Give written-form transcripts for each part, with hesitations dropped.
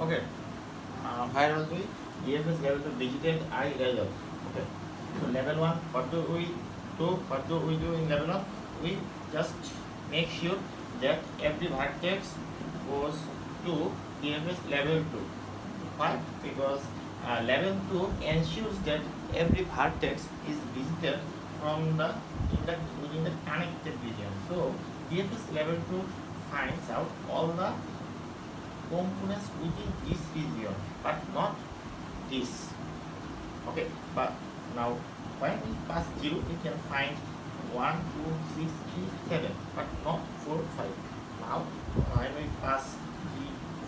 Okay. Where was we? DFS level to digital I result. Okay. So level 1, what do we do? What do we do in level 1? We just make sure that every vertex goes to DFS level 2. Why? Because level 2 ensures that every vertex is visited from the within the connected region. So DFS level 2 finds out all the components within this region, but not this. Okay, but now when we pass 0, we can find 1, 2, 6, 3, 7, but not 4, 5. Now when we pass the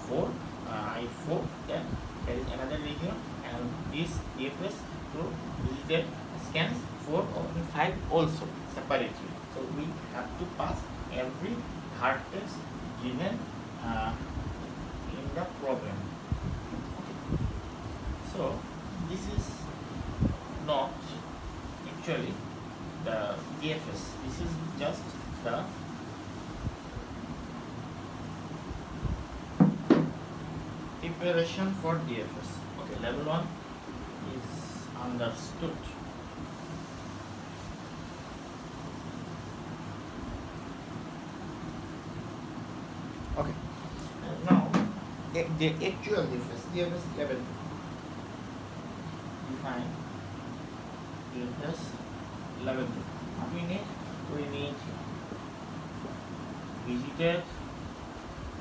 4, I4, then there is another region, and this DFS to visited scans 4 or 5 also separately. So we have to pass every vertex given in the problem. Okay. So this is not actually the DFS. This is just the preparation for DFS. Okay, level 1 is understood. Okay. Now the actual DFS level 2. Define DFS level 2. What we need? We need visited.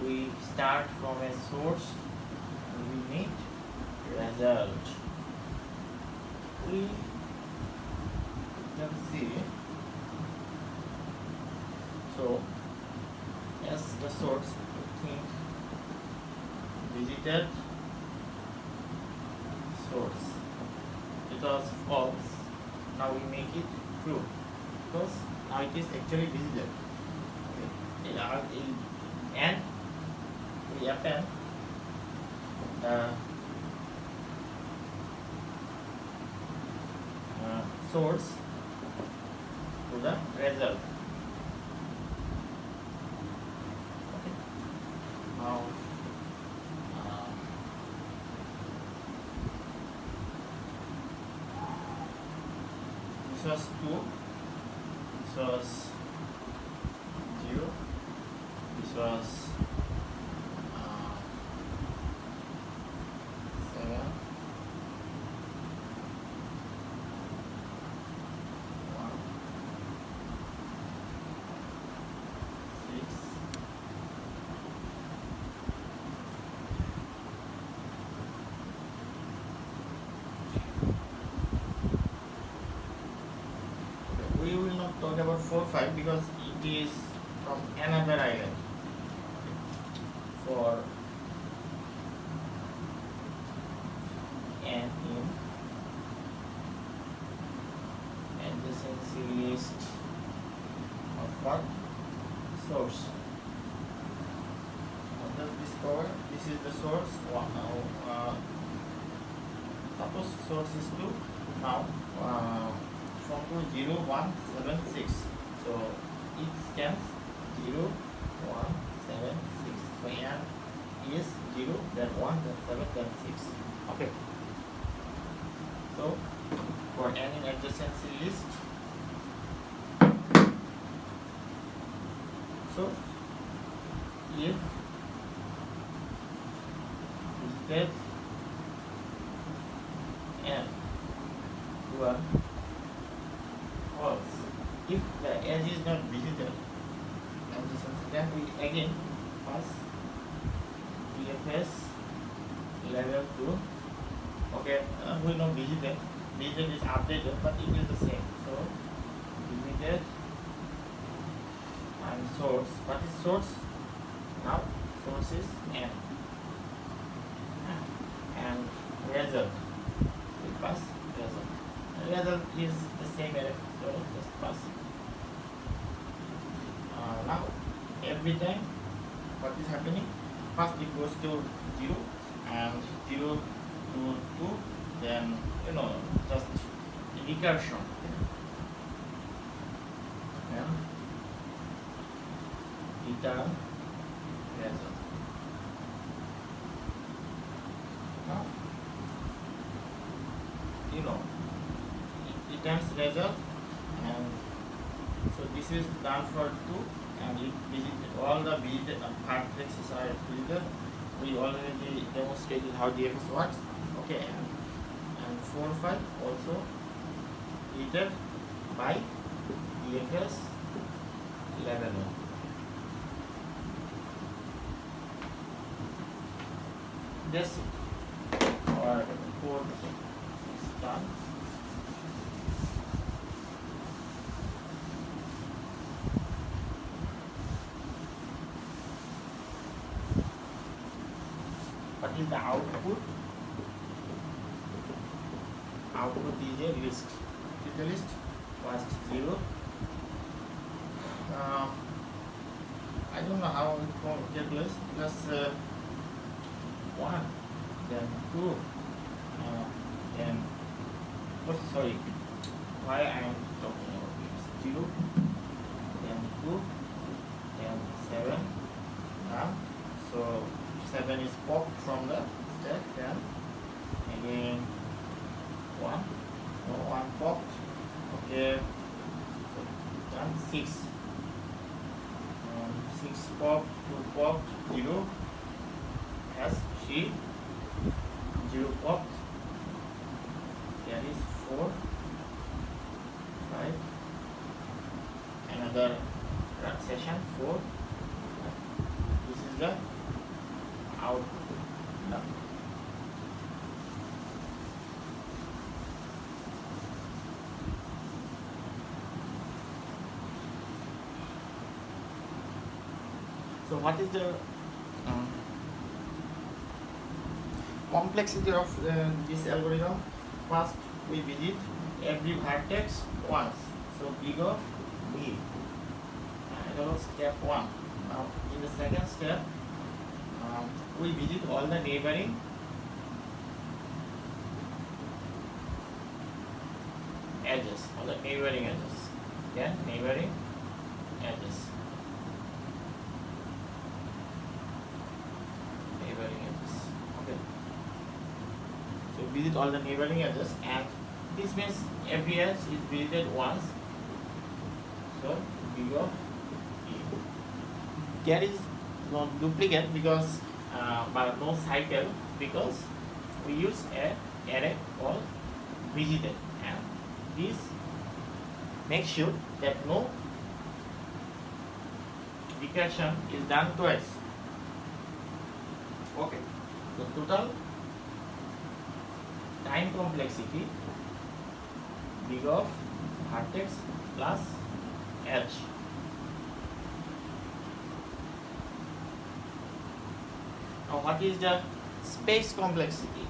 We start from a source and we need result. We can see, so as the source, we think visited source. It was false. Now we make it true because now it is actually visited. Okay. And we append the source to the result. Okay. Now this was 2, this was 0, this was 7, 1, 6, we will not talk about 4, 5 because it is from another island. For n in adjacency list of what? Source. What does this cover? This is the source. Suppose source is 2. Now from 2, 0, 1, 7, 6. So it scans 0, 1, 7, 6. So n is 0, then 1, then 7, then 6. Okay. So for n in adjacency list, so if that n were false, if the edge is not visible, then we again pass DFS level 2. Okay, we know visited. Visited is updated, but it is the same. So visited and source. What is source? Now source is n. And result. We pass result. Result is the same error, so just pass it. Now every time what is happening? First it goes to 0 and 0 to 2, then just recursion. And return result. attempts result, and so this is done for 2, and it visited all the visited vertexes are visited. We already demonstrated how DFS works. Okay, and 4, 5 also visited by DFS level 1. That's it. Our code is done. What is the output? Output is a list. This is the list. First 0. I don't know how it calculates. Plus 1, then 2, then sorry, why I am talking about this? 0, then 2, then 7. So 7 is popped from the stack, then again 1, no 1 popped. Okay, so then 6. 6 popped, 2 popped, 0 has 3, 0 popped. There is 4, 5, another session 4. This is the output. So what is the complexity of this algorithm? First, we visit every vertex once. So big of B. That was step 1. Now, in the second step, we visit all the neighboring edges, all the neighboring edges. Then neighboring edges. Okay. So visit all the neighboring edges, and this means every edge is visited once. So big of E. There is no duplicate because but no cycle, because we use an array called visited, and this makes sure that no recursion is done twice. Okay, so total time complexity big of vertex plus edge. Now what is the space complexity?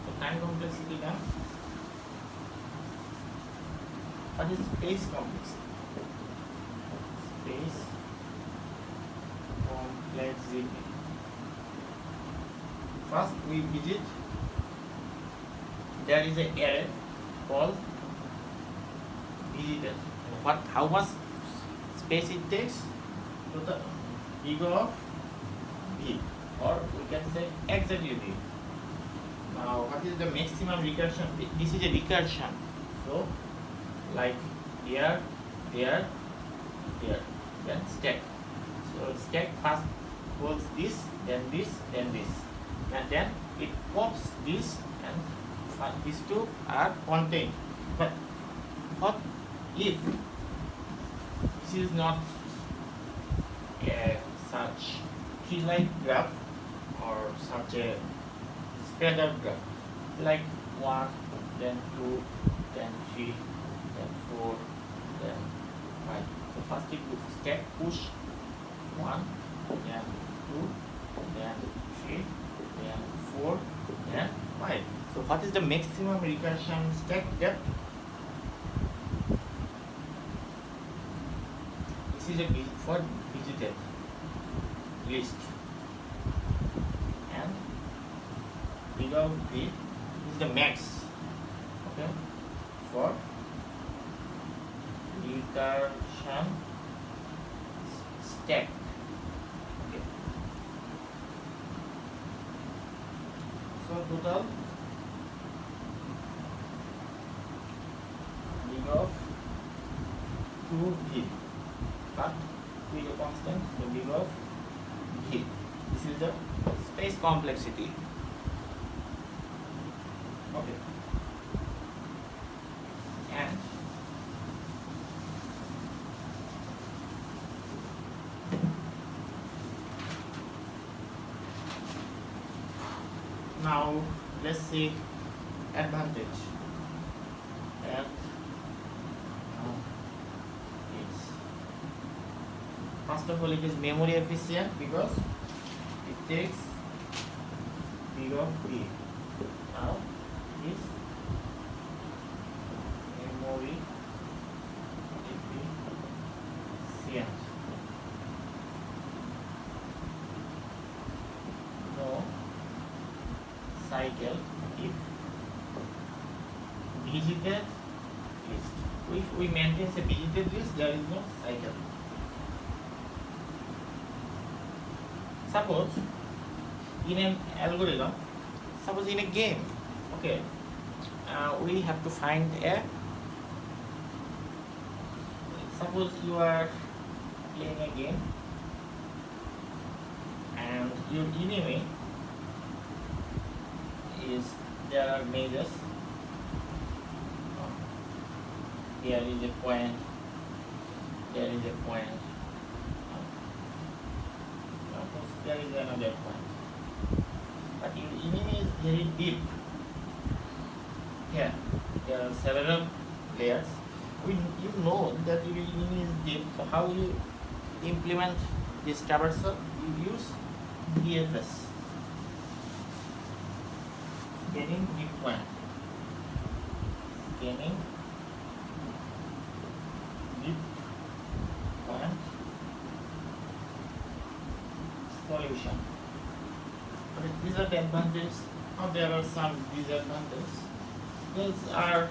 So time complexity now. What is space complexity? Space complexity. First we visit, there is an array called visited. How much space it takes? To the big of B, or we can say exactly B. Now what is the maximum recursion? This is a recursion. So like here, there, here, then stack. So stack first holds this, then this, then this, and then it pops this, and these two are contained. But what if this is not a such tree-like graph or such a spread out graph, like 1, then 2, then 3, then 4, then 5. So first it would stack push 1, then 2, then 3, then 4, then 5. So what is the maximum recursion stack depth? This is a for visited list, and big of B is the max. Okay, for recursion stack. Okay, so total V, but with a constant, so big of V. This is the space complexity. Okay. And now let's see advantage. And first of all, it is memory efficient because it takes big of V. Now is memory efficient. No cycle if visited list. If we maintain a visited list, there is no cycle. Suppose in an algorithm, suppose in a game, okay, we have to find a, suppose you are playing a game and your enemy is, there are mages, there is a point, there is a point, there is another point, but your enemy is very deep. Here, there are several layers. You know that your enemy is deep, so how you implement this traversal? You use DFS, scanning deep point, scanning deep point solution. But these are the advantages. Now there are some disadvantages. These are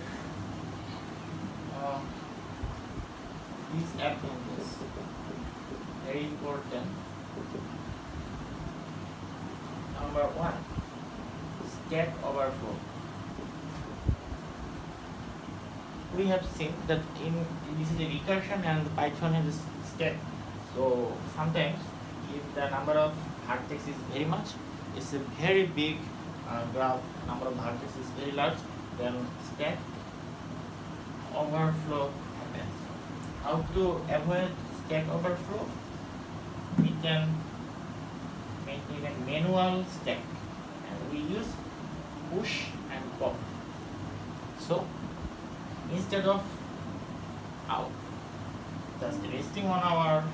disadvantages. Very important. Number one, stack overflow. We have seen that this is a recursion and Python has a stack. So sometimes if the number of vertex is very much, it's a very big graph, number of vertex is very large, then stack overflow happens. How to avoid stack overflow? We can maintain a manual stack, and we use push and pop. So instead of just resting on our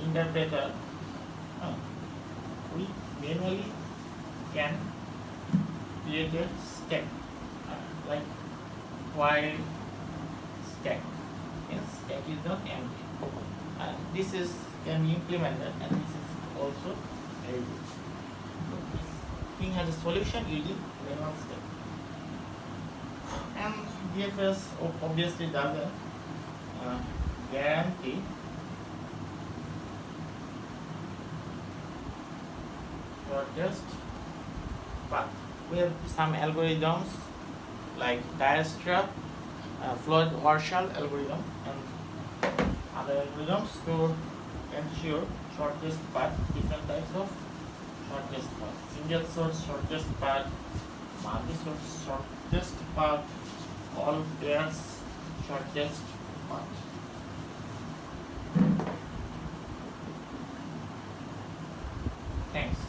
interpreter, we manually can create a stack, like while stack. Yes, stack is not empty. This is can be implemented, and this is also very good. So this thing has a solution using manual stack. And DFS obviously doesn't guarantee shortest path. We have some algorithms like Dijkstra, Floyd-Warshall algorithm, and other algorithms to ensure shortest path, different types of shortest path. Single source shortest path, multi-source shortest path, all pairs shortest path. Thanks.